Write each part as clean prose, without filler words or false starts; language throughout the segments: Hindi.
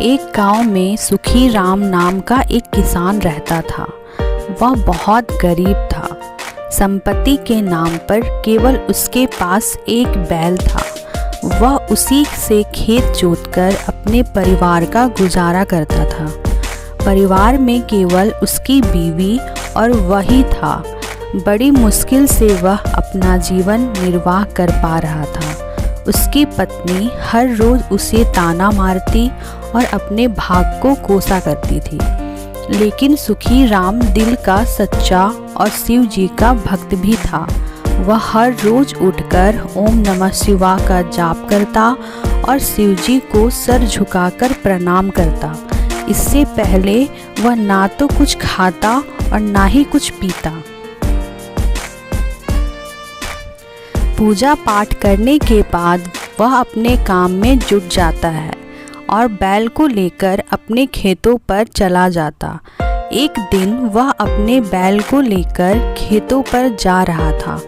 एक गांव में सुखी राम नाम का एक किसान रहता था। वह बहुत गरीब था। संपत्ति के नाम पर केवल उसके पास एक बैल था। वह उसी से खेत जोतकर अपने परिवार का गुजारा करता था। परिवार में केवल उसकी बीवी और वही था। बड़ी मुश्किल से वह अपना जीवन निर्वाह कर पा रहा था। उसकी पत्नी हर रोज़ उसे ताना मारती और अपने भाग को कोसा करती थी। लेकिन सुखी राम दिल का सच्चा और शिव जी का भक्त भी था। वह हर रोज़ उठकर ओम नमः शिवाय का जाप करता और शिव जी को सर झुकाकर प्रणाम करता। इससे पहले वह ना तो कुछ खाता और ना ही कुछ पीता। पूजा पाठ करने के बाद वह अपने काम में जुट जाता है और बैल को लेकर अपने खेतों पर चला जाता। एक दिन वह अपने बैल को लेकर खेतों पर जा रहा था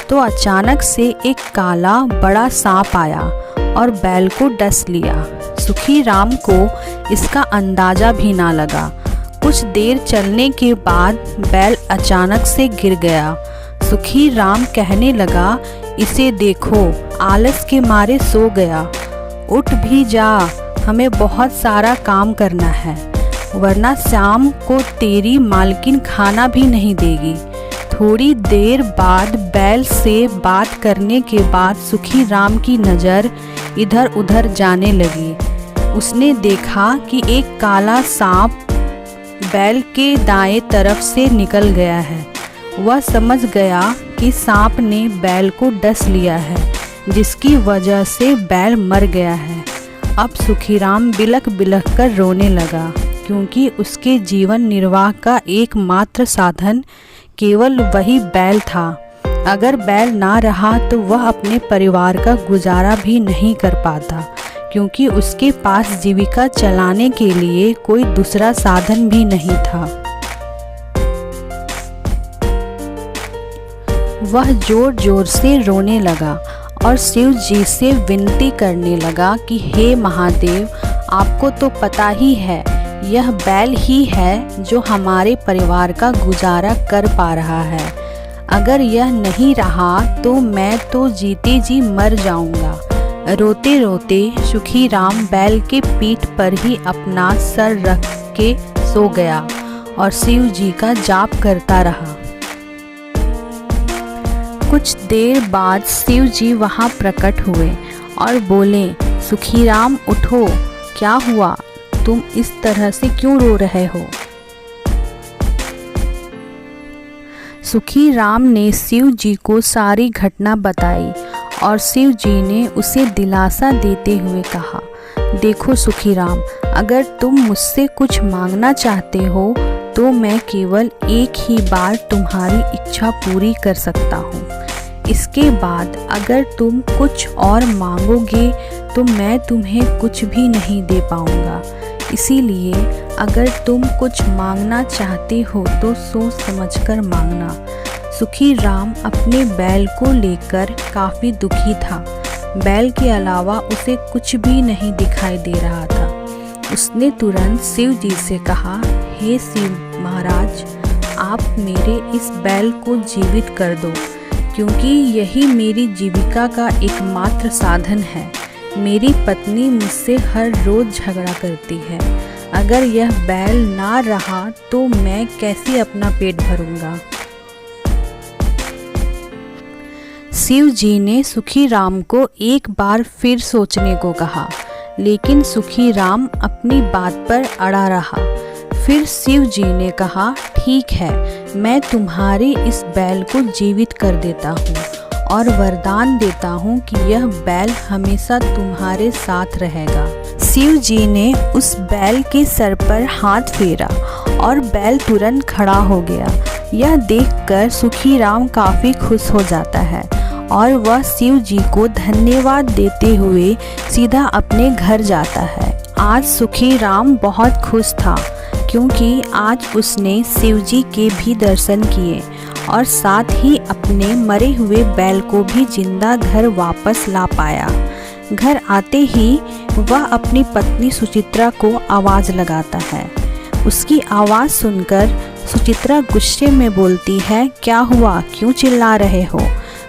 तो अचानक से एक काला बड़ा सांप आया और बैल को डस लिया। सुखी राम को इसका अंदाज़ा भी ना लगा। कुछ देर चलने के बाद बैल अचानक से गिर गया। सुखी राम कहने लगा, इसे देखो, आलस के मारे सो गया। उठ भी जा, हमें बहुत सारा काम करना है, वरना शाम को तेरी मालकिन खाना भी नहीं देगी। थोड़ी देर बाद बैल से बात करने के बाद सुखी राम की नज़र इधर उधर जाने लगी। उसने देखा कि एक काला सांप बैल के दाएं तरफ से निकल गया है। वह समझ गया कि सांप ने बैल को डस लिया है, जिसकी वजह से बैल मर गया है। अब सुखीराम बिलख बिलख कर रोने लगा, क्योंकि उसके जीवन निर्वाह का एकमात्र साधन केवल वही बैल था। अगर बैल ना रहा तो वह अपने परिवार का गुजारा भी नहीं कर पाता, क्योंकि उसके पास जीविका चलाने के लिए कोई दूसरा साधन भी नहीं था। वह जोर जोर से रोने लगा और शिव जी से विनती करने लगा कि हे महादेव, आपको तो पता ही है यह बैल ही है जो हमारे परिवार का गुजारा कर पा रहा है। अगर यह नहीं रहा तो मैं तो जीते जी मर जाऊंगा। रोते रोते सुखी राम बैल के पीठ पर ही अपना सर रख के सो गया और शिव जी का जाप करता रहा। कुछ देर बाद शिव जी वहाँ प्रकट हुए और बोले, सुखीराम उठो, क्या हुआ? तुम इस तरह से क्यों रो रहे हो? सुखी राम ने शिव जी को सारी घटना बताई और शिव जी ने उसे दिलासा देते हुए कहा, देखो सुखीराम, अगर तुम मुझसे कुछ मांगना चाहते हो तो मैं केवल एक ही बार तुम्हारी इच्छा पूरी कर सकता हूँ। इसके बाद अगर तुम कुछ और मांगोगे तो मैं तुम्हें कुछ भी नहीं दे पाऊँगा। इसीलिए अगर तुम कुछ मांगना चाहते हो तो सोच समझकर मांगना। सुखी राम अपने बैल को लेकर काफ़ी दुखी था। बैल के अलावा उसे कुछ भी नहीं दिखाई दे रहा था। उसने तुरंत शिव जी से कहा, हे शिव महाराज, आप मेरे इस बैल को जीवित कर दो, क्योंकि यही मेरी जीविका का एकमात्र साधन है। मेरी पत्नी मुझसे हर रोज़ झगड़ा करती है। अगर यह बैल ना रहा तो मैं कैसे अपना पेट भरूंगा? शिव जी ने सुखी राम को एक बार फिर सोचने को कहा, लेकिन सुखी राम अपनी बात पर अड़ा रहा। फिर शिव जी ने कहा, ठीक है, मैं तुम्हारे इस बैल को जीवित कर देता हूँ और वरदान देता हूँ कि यह बैल हमेशा तुम्हारे साथ रहेगा। शिव जी ने उस बैल के सर पर हाथ फेरा और बैल तुरंत खड़ा हो गया। यह देखकर सुखी राम काफ़ी खुश हो जाता है और वह शिव जी को धन्यवाद देते हुए सीधा अपने घर जाता है। आज सुखी राम बहुत खुश था, क्योंकि आज उसने शिव जी के भी दर्शन किए और साथ ही अपने मरे हुए बैल को भी जिंदा घर वापस ला पाया। घर आते ही वह अपनी पत्नी सुचित्रा को आवाज़ लगाता है। उसकी आवाज़ सुनकर सुचित्रा गुस्से में बोलती है, क्या हुआ, क्यों चिल्ला रहे हो?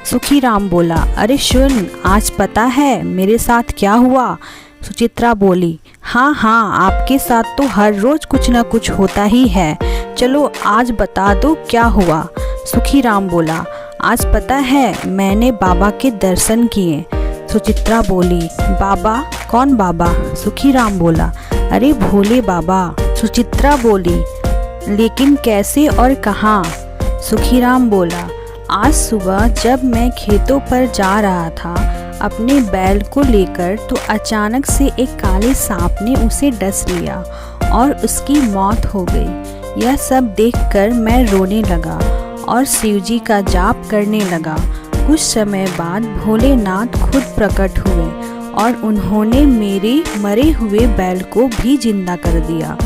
सुखीराम बोला, अरे सुन, आज पता है मेरे साथ क्या हुआ? सुचित्रा बोली, हाँ हाँ, आपके साथ तो हर रोज़ कुछ ना कुछ होता ही है, चलो आज बता दो क्या हुआ। सुखीराम बोला, आज पता है मैंने बाबा के दर्शन किए। सुचित्रा बोली, बाबा? कौन बाबा? सुखीराम बोला, अरे भोले बाबा। सुचित्रा बोली, लेकिन कैसे और कहाँ? सुखीराम बोला, आज सुबह जब मैं खेतों पर जा रहा था अपने बैल को लेकर, तो अचानक से एक काले सांप ने उसे डस लिया और उसकी मौत हो गई। यह सब देखकर मैं रोने लगा और शिवजी का जाप करने लगा। कुछ समय बाद भोलेनाथ खुद प्रकट हुए और उन्होंने मेरे मरे हुए बैल को भी जिंदा कर दिया।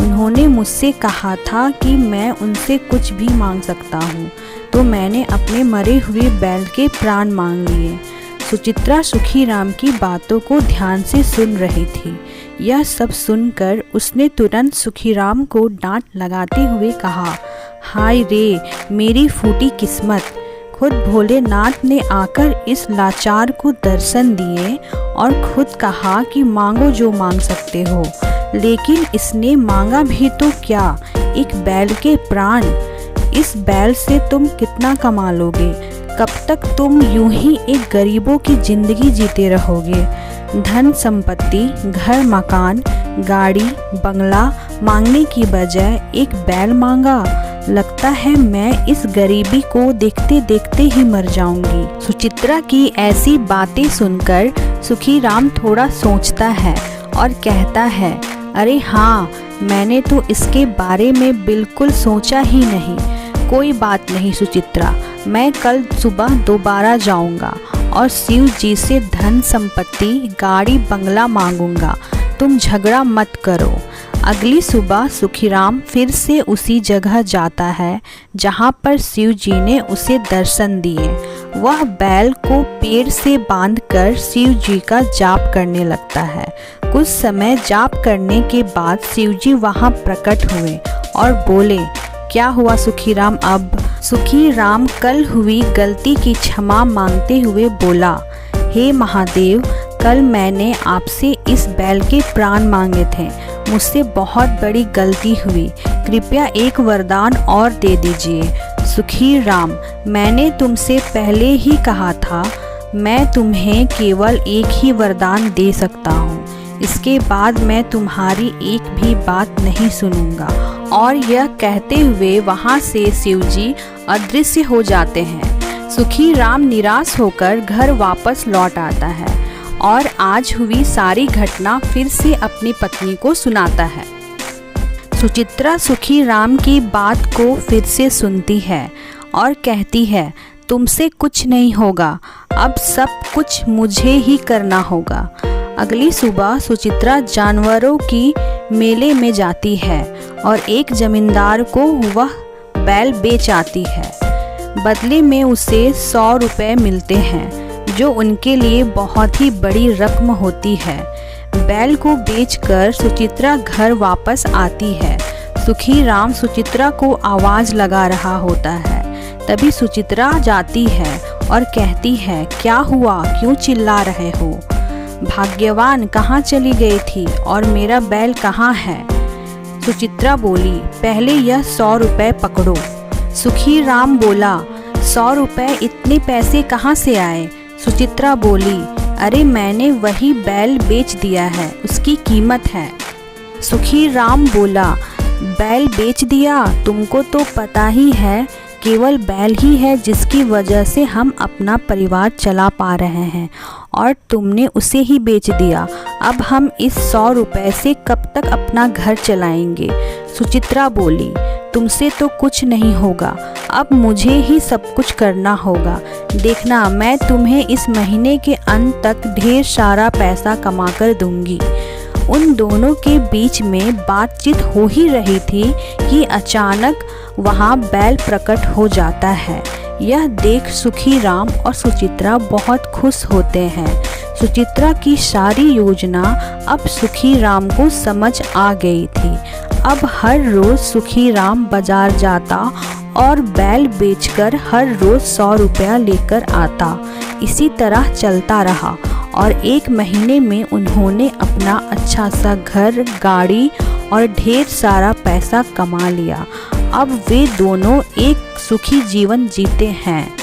उन्होंने मुझसे कहा था कि मैं उनसे कुछ भी मांग सकता हूँ, तो मैंने अपने मरे हुए बैल के प्राण मांग लिए। सुचित्रा सुखीराम की बातों को ध्यान से सुन रही थी। यह सब सुनकर उसने तुरंत सुखीराम को डांट लगाते हुए कहा, हाय रे मेरी फूटी किस्मत। खुद भोलेनाथ ने आकर इस लाचार को दर्शन दिए और खुद कहा कि मांगो जो मांग सकते हो, लेकिन इसने मांगा भी तो क्या, एक बैल के प्राण। इस बैल से तुम कितना कमा लोगे? कब तक तुम यूं ही एक गरीबों की जिंदगी जीते रहोगे? धन संपत्ति, घर मकान, गाड़ी बंगला मांगने की बजाय एक बैल मांगा। लगता है मैं इस गरीबी को देखते देखते ही मर जाऊंगी। सुचित्रा की ऐसी बातें सुनकर सुखीराम थोड़ा सोचता है और कहता है, अरे हाँ, मैंने तो इसके बारे में बिल्कुल सोचा ही नहीं। कोई बात नहीं सुचित्रा, मैं कल सुबह दोबारा जाऊंगा और शिव जी से धन संपत्ति, गाड़ी बंगला मांगूंगा। तुम झगड़ा मत करो। अगली सुबह सुखीराम फिर से उसी जगह जाता है जहाँ पर शिव जी ने उसे दर्शन दिए। वह बैल को पेड़ से बांधकर शिव जी का जाप करने लगता है। कुछ समय जाप करने के बाद शिव जी वहाँ प्रकट हुए और बोले, क्या हुआ सुखीराम अब? सुखीराम कल हुई गलती की क्षमा मांगते हुए बोला, हे महादेव, कल मैंने आपसे इस बैल के प्राण मांगे थे। मुझसे बहुत बड़ी गलती हुई, कृपया एक वरदान और दे दीजिए। सुखीराम, मैंने तुमसे पहले ही कहा था, मैं तुम्हें केवल एक ही वरदान दे सकता हूँ, इसके बाद मैं तुम्हारी एक भी बात नहीं सुनूंगा। और यह कहते हुए वहाँ से शिवजी अदृश्य हो जाते हैं। सुखीराम निराश होकर घर वापस लौट आता है और आज हुई सारी घटना फिर से अपनी पत्नी को सुनाता है। सुचित्रा सुखीराम की बात को फिर से सुनती है और कहती है, तुमसे कुछ नहीं होगा, अब सब कुछ मुझे ही करना होगा। अगली सुबह सुचित्रा जानवरों की मेले में जाती है और एक जमींदार को वह बैल बेच आती है। बदले में उसे 100 रुपये मिलते हैं, जो उनके लिए बहुत ही बड़ी रकम होती है। बैल को बेचकर सुचित्रा घर वापस आती है। सुखीराम सुचित्रा को आवाज़ लगा रहा होता है। तभी सुचित्रा जाती है और कहती है, क्या हुआ, क्यों चिल्ला रहे हो? भाग्यवान, कहाँ चली गई थी और मेरा बैल कहाँ है? सुचित्रा बोली, पहले यह 100 रुपये पकड़ो। सुखीराम बोला, 100 रुपये, इतने पैसे कहाँ से आए? सुचित्रा बोली, अरे मैंने वही बैल बेच दिया है, उसकी कीमत है। सुखीराम बोला, बैल बेच दिया? तुमको तो पता ही है केवल बैल ही है जिसकी वजह से हम अपना परिवार चला पा रहे हैं, और तुमने उसे ही बेच दिया। अब हम इस 100 रुपये से कब तक अपना घर चलाएंगे? सुचित्रा बोली, तुमसे तो कुछ नहीं होगा, अब मुझे ही सब कुछ करना होगा। देखना, मैं तुम्हें इस महीने के अंत तक ढेर सारा पैसा कमा कर दूंगी। उन दोनों के बीच में बातचीत हो ही रही थी कि अचानक वहाँ बैल प्रकट हो जाता है। यह देख सुखी राम और सुचित्रा बहुत खुश होते हैं। सुचित्रा की सारी योजना अब सुखी राम को समझ आ गई थी। अब हर रोज सुखी राम बाजार जाता और बैल बेचकर हर रोज 100 रुपया लेकर आता। इसी तरह चलता रहा और 1 महीने में उन्होंने अपना अच्छा सा घर, गाड़ी और ढेर सारा पैसा कमा लिया। अब वे दोनों एक सुखी जीवन जीते हैं।